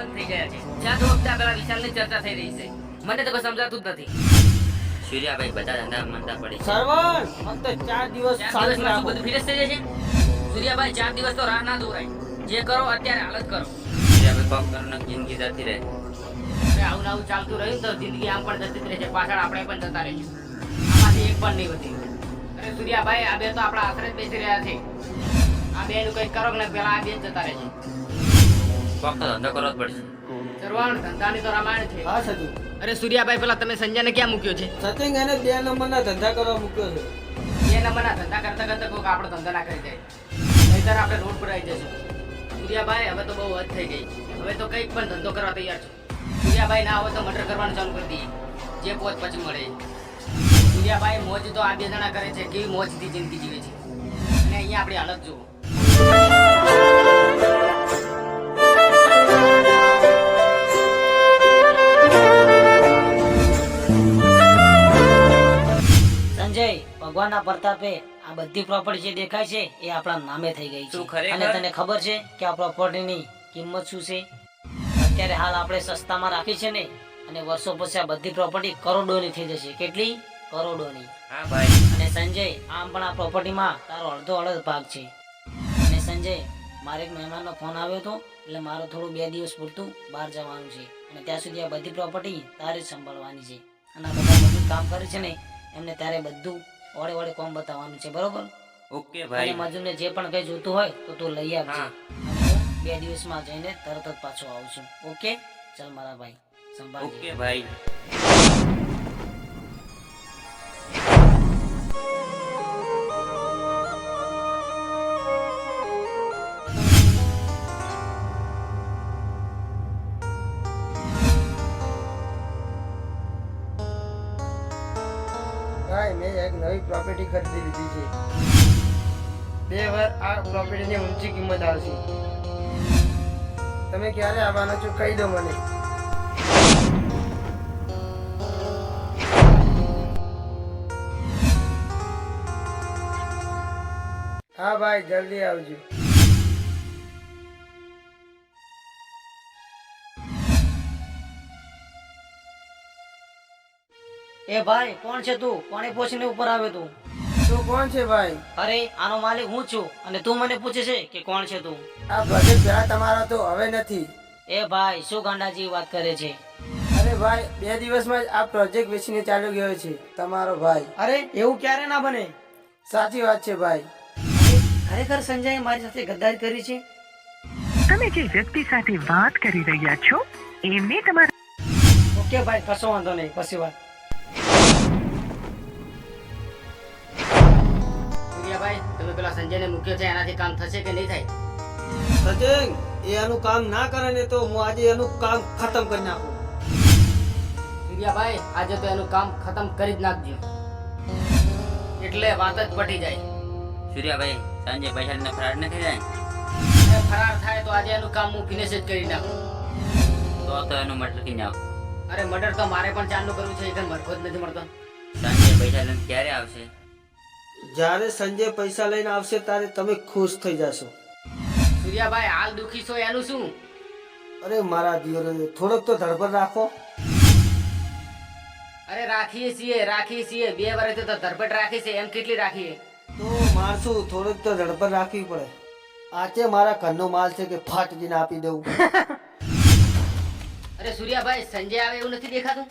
બંધ થઈ ગયા છે. જ્યાં તો વખતે પેલા વિશાલની ચર્ચા થઈ રહી છે. મને તો કોઈ સમજાતું જ નથી. સૂર્યાભાઈ બધા ધંધા મંદા પડી છે. સરવણ ફક્ત 4 દિવસ 4 દિવસમાં શું બધું ફિનિશ થઈ જશે? સૂર્યાભાઈ 4 દિવસ તો રાહ ના દોરાય. જે કરો અત્યારે હાલત કરો. સૂર્યાભાઈ કોક કરો ને જિંદગી જતી રહે. અરે આવું આવું ચાલતું રહ્યું તો જિંદગી આમ પણ જતી જ રહેશે. પાછળ આપણે પણ જતા રહીશું. આમાંથી એક પણ નહીં વધી. અરે સૂર્યાભાઈ આ બે તો આપણા આશરે જ બેસી રહ્યા છે. આ બે નું કંઈક કરો ને પેલા આ બે જ જતા રહેશે. કોક તો ધંધો કરવો જ પડશે. સરવણ ધંધાની તો રામાયણ છે. હા સતી અરે સૂર્યાભાઈ પેલા તમે સંજયને ક્યાં મૂક્યો છે? સતિંગ એને 2 નંબરના ધંધા કરવા મૂક્યો છે. બે નંબરના ધંધા કરતા કરતા કોઈક આપણો ધંધો ના કરી જાય. નહીંતર આપણે રોડ પર આવી જશું. સૂર્યાભાઈ હવે તો બહુ હદ થઈ ગઈ. હવે તો કંઈક પણ ધંધો કરવા તૈયાર છું. સૂર્યાભાઈ ના હોય તો મર્ડર કરવાનું ચાલુ કરી દઈએ. જે પોત પછી મળે. સૂર્યાભાઈ મોજ તો આ 2 જણા કરે છે. કેવી મોજથી જિંદગી જીવે છે. અને અહીંયા આપણી હાલત જુઓ. સંજય, ભગવાનના પ્રતાપે આ બધી પ્રોપર્ટી જે દેખાય છે એ આપણા નામે થઈ ગઈ શું છે. ખરેખર? અને તને ખબર છે કે આ પ્રોપર્ટીની કિંમત શું છે? અત્યારે હાલ આપણે સસ્તામાં રાખી છે ને, અને વર્ષો પછી આ બધી પ્રોપર્ટી કરોડોની થઈ જશે. કેટલી? કરોડોની. હા ભાઈ. અને સંજય, આમ પણ આ પ્રોપર્ટીમાં તારો અડધો ભાગ છે. અને સંજય, મારે એક મહેમાનનો ફોન આવ્યો હતો, એટલે મારે થોડું 2 દિવસ પૂરતું બહાર જવાનું છે. અને ત્યાં સુધી આ બધી પ્રોપર્ટી તારે જ સંભાળવાની છે. અને આ બધા બધું કામ કરે છે ને એમને ત્યારે બધું ઓળે કોમ બતાવવાનું છે. બરોબર? ઓકે અને ભાઈ. મજૂરને જે પણ કઈ જોતું હોય તો તું લઈ આવજે. હા. અને હું 2 દિવસમાં જઈને તરત જ પાછો આવું છું. ઓકે? ચાલ મારા ભાઈ, સંભાળજે. ઓકે ભાઈ. ભાઈ મેં એક નવી પ્રોપર્ટી ખરીદી લીધી છે. 2 વાર આ પ્રોપર્ટીની ઊંચી કિંમત આવશે. તમે ક્યારે આવવાના છો કહી દો મને. હા ભાઈ, જલ્દી આવજો. એ ભાઈ, કોણ છે તું? કોણે પૂછીને ઉપર આવ્યો તું? તું કોણ છે ભાઈ? અરે, આનો માલિક હું છું, અને તું મને પૂછે છે કે કોણ છે તું? આ પ્રોજેક્ટ પેલા તમારો તો હવે નથી. એ ભાઈ, શું ગાંડાજી વાત કરે છે? અરે ભાઈ, 2 દિવસમાં જ આ પ્રોજેક્ટ વેચીને ચાલ્યો ગયો છે તમારો ભાઈ. અરે, એવું ક્યારે ના બને? સાચી વાત છે ભાઈ. ખરેખર સંજયે મારી સાથે ગદ્દારી કરી છે? તમે જે વ્યક્તિ સાથે વાત કરી રહ્યા છો એમને તમારા ઓકે ભાઈ, કશો વાંધો નહીં, પછી વાત. સૂર્યાભાઈ તમે પેલા સંજયને મૂક્યો છે એનાથી કામ થશે કે નહીં થાય? સચિન, એ એનું કામ ના કરે ને તો હું આજે એનું કામ ખતમ કરી નાખું. સૂર્યાભાઈ આજે તો એનું કામ ખતમ કરી જ નાખજો. એટલે વાત જ પટી જાય. સૂર્યાભાઈ સાંજે પૈસા ને ફરાર નથી જાય. અને ફરાર થાય તો આજે એનું કામ હું ફિનિશ જ કરી નાખું. તો એનું મર્ડર કરી નાખો. અરે મર્ડર તો મારે પણ ચાલુ કરવું છે. એકદમ મરખો જ નથી મળતો. સાંજે પૈસા લઈને ક્યારે આવશે? જ્યારે સંજય પૈસા લઈને આવશે ત્યારે તમે ખુશ થઈ જશો. સૂર્યાભાઈ હાલ દુખી છો એનું શું? અરે મારા દિયોરે, થોડોક તો ધડપડ રાખો. અરે રાખીએ છીએ 2 વર્ષથી તો ધરપટ રાખી છે. એમ કેટલી રાખીએ? તો મારશું, થોડોક તો ધડપડ રાખવી પડે. આજે મારા ઘરનો માલ છે કે ફાટીને આપી દઉં. અરે સૂર્યાભાઈ સંજય આવે એવું નથી દેખાતું?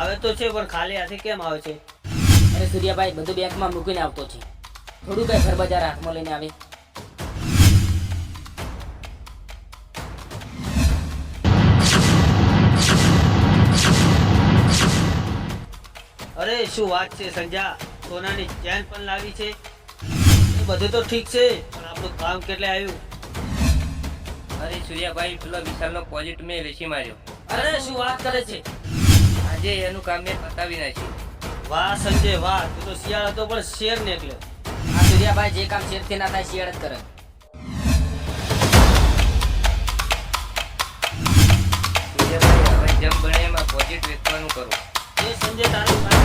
આવે તો છે પણ ખાલી હાથે કેમ આવે છે? અરે સૂર્યાભાઈ બધું બેંકમાં મૂકીને આવતો છે. થોડું કઈ ઘર બજાર હાથમાં લઈને આવે. અરે શું વાત છે સંજ્યા, સોનાની ચેન પણ લાવી છે. એ બધું તો ઠીક છે પણ આપણું કામ કેટલે આવ્યું? અરે સૂર્યાભાઈ પેલો વિશાલનો પ્રોજેક્ટ મેં વેચી માર્યો. અરે શું વાત કરે છે? આજે એનું કામ મેં પતાવી નાખ્યું. વાહ સંજય વાહ, તું તો શિયાળ હતો પણ શેર નીકળ્યો. આ સૂર્યાભાઈ જે કામ શેરથી ના થાય શિયાળ જ કરે. સૂર્યાભાઈ હવે જેમ બને એમાં પ્રોજેક્ટ વેચવાનું કરું. એ સંજય તારું કામ.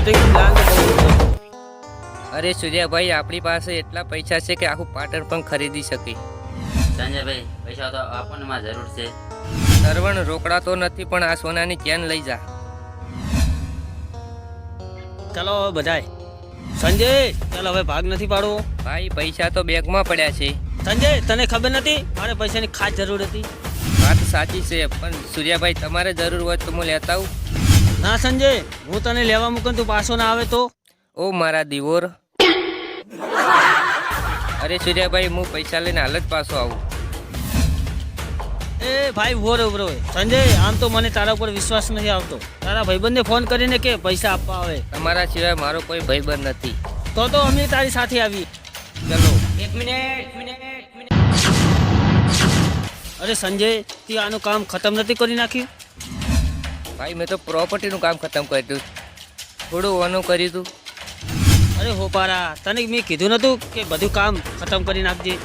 શૂટિંગ પ્લાન તો બહુ છે. અરે સૂર્યાભાઈ આપણી પાસે એટલા પૈસા છે કે આખું પાટણ પણ ખરીદી શકે. સંજયભાઈ પૈસા તો આપણને માં જરૂર છે. સરવણ રોકડા તો નથી પણ આ સોનાની ચેન લઈ જા. ચાલો બધાય. સંજય ચાલ હવે ભાગ નથી પાડવો. ભાઈ પૈસા તો બેગમાં પડ્યા છે. સંજય તને ખબર નથી મારે પૈસાની ખાસ જરૂર હતી. વાત સાચી છે પણ સૂર્યાભાઈ તમારે જરૂર હોય તો હું લેતા આવું. ના સંજય હું તને લેવા મૂકું તું પાછો ના આવે તો. ઓ મારા દીવોર. અરે સૂર્યાભાઈ હું પૈસા લઈને હાલ જ પાછો આવું. એ ભાઈ ઉભો રહે. સંજય આમ તો મને તારા ઉપર વિશ્વાસ નથી આવતો. તારા ભાઈબંધને ફોન કરીને કે પૈસા આપવા આવે. તમારા સિવાય મારો કોઈ ભાઈબંધ નથી. તો અમે તારી સાથે આવી. ચલો. એક મિનિટ. અરે સંજય તું આનું કામ ખતમ નથી કરી નાખ્યું. ભાઈ મેં તો પ્રોપર્ટીનું કામ ખતમ કરી દીધું. થોડું ઓનું કર્યું હતું. અરે હોપારા તને મેં કીધું નતું કે બધું કામ ખતમ કરી નાખજે.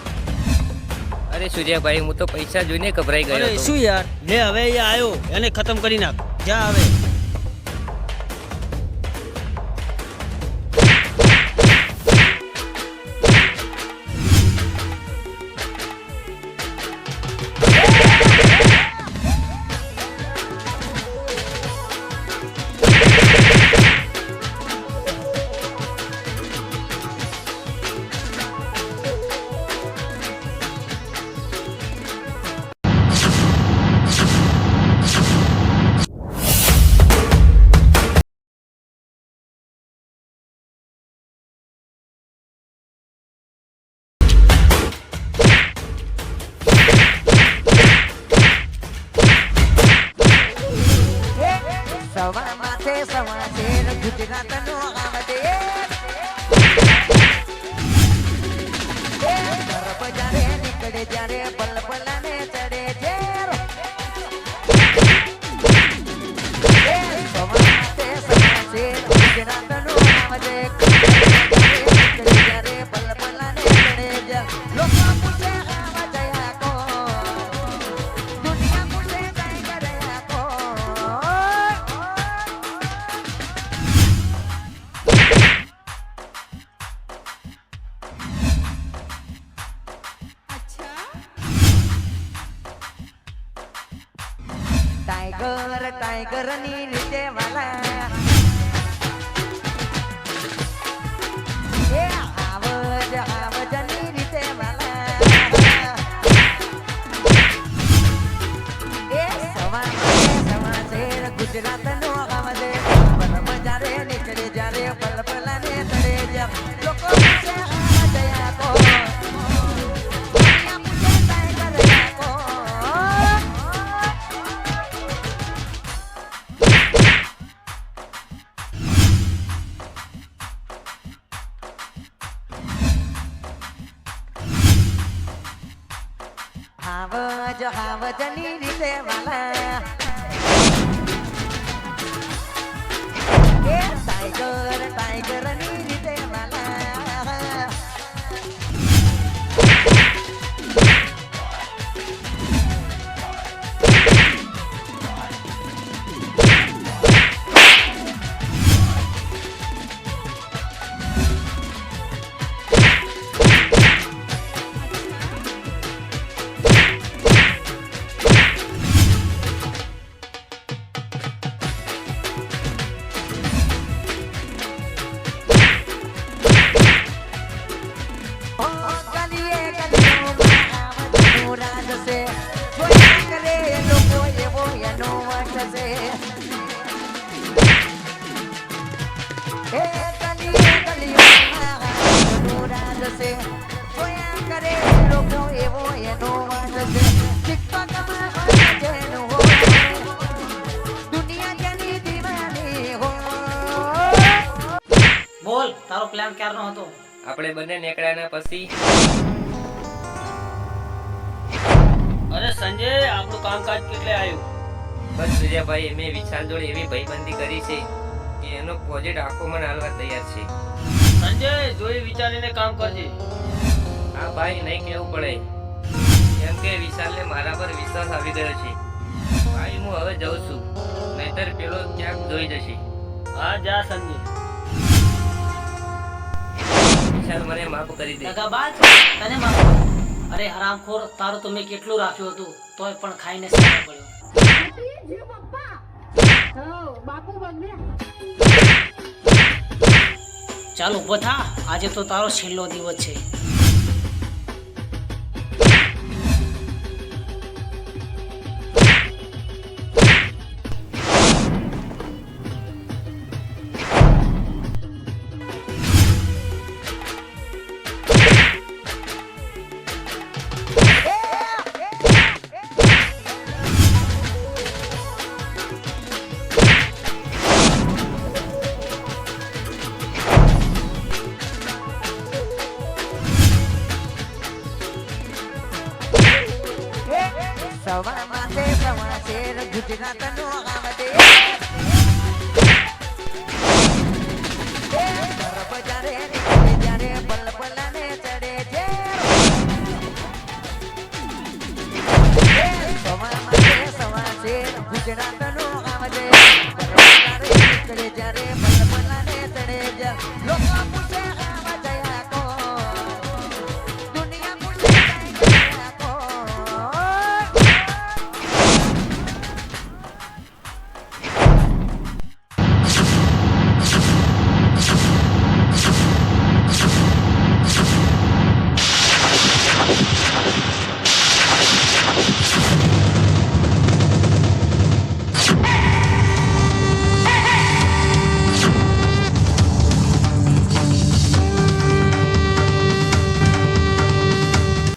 અરે સૂર્યાભાઈ હું તો પૈસા જોઈને ગભરાઈ ગયો અરે હતો. શું યાર લે હવે એ આવ્યો એને ખતમ કરી નાખ. જા હવે. સવા માથે સવા શેર ગુજરાતનો આવડે ગરબ જ્યારે નીકળે જ્યારે બલબલાને ચડે ઝેર સવા માથે સવા શેર ગુજરાતનો આવડે નીકળે જ્યારે બલબલાને ચડે ઝેર લોકો પૂછે આવા જયા કો દુનિયા પૂછે કઈ કર્યા કો ટાઈગર ની રીતે વાલા એ આવજ ની રીતે વાલા એ સવા શેર ગુજરાત નો આવજે બલ બજારે નીકળે જ્યારે બલબલા ને તડે જ્યારે લોકો પૂછે જયા કો દુનિયા પૂછે ટાઈગર કો હાવજની રીતે વાલા એ ટાઈગર ની રીતે વાલા બોલ તારો પ્લાન ક્યારનો હતો? આપણે બંને નીકળ્યાના પછી અરે સંજય આપણું કામકાજ કેટલે આવ્યું? બસ સૂર્યાભાઈ મેં વિશાલ જોડે એવી ભાઈબંધી કરી છે કે એનો પ્રોજેક્ટ આખો મને હાલવા તૈયાર છે. સંજય જોઈ વિચારીને કામ કરજે. આ ભાઈ નહીં કહેવું પડે કેમ કે વિશાલને મારા પર વિશ્વાસ આવી ગયો છે. ભાઈ હું હવે જઉં છું નહીતર પેલો ક્યાંક જોઈ જશે. હા જા સંજય. વિશાલ મને માફ કરી દે. દગાબાજ તને માફ. અરે હરામખોર, તારું તો મેં કેટલું રાખ્યું હતું તોય પણ ખાઈને સારો પડ્યો. ચાલ ઊભો થા, આજે તો તારો છેલ્લો દિવસ છે. સવા માટે ગુજરાતનું ગામ દે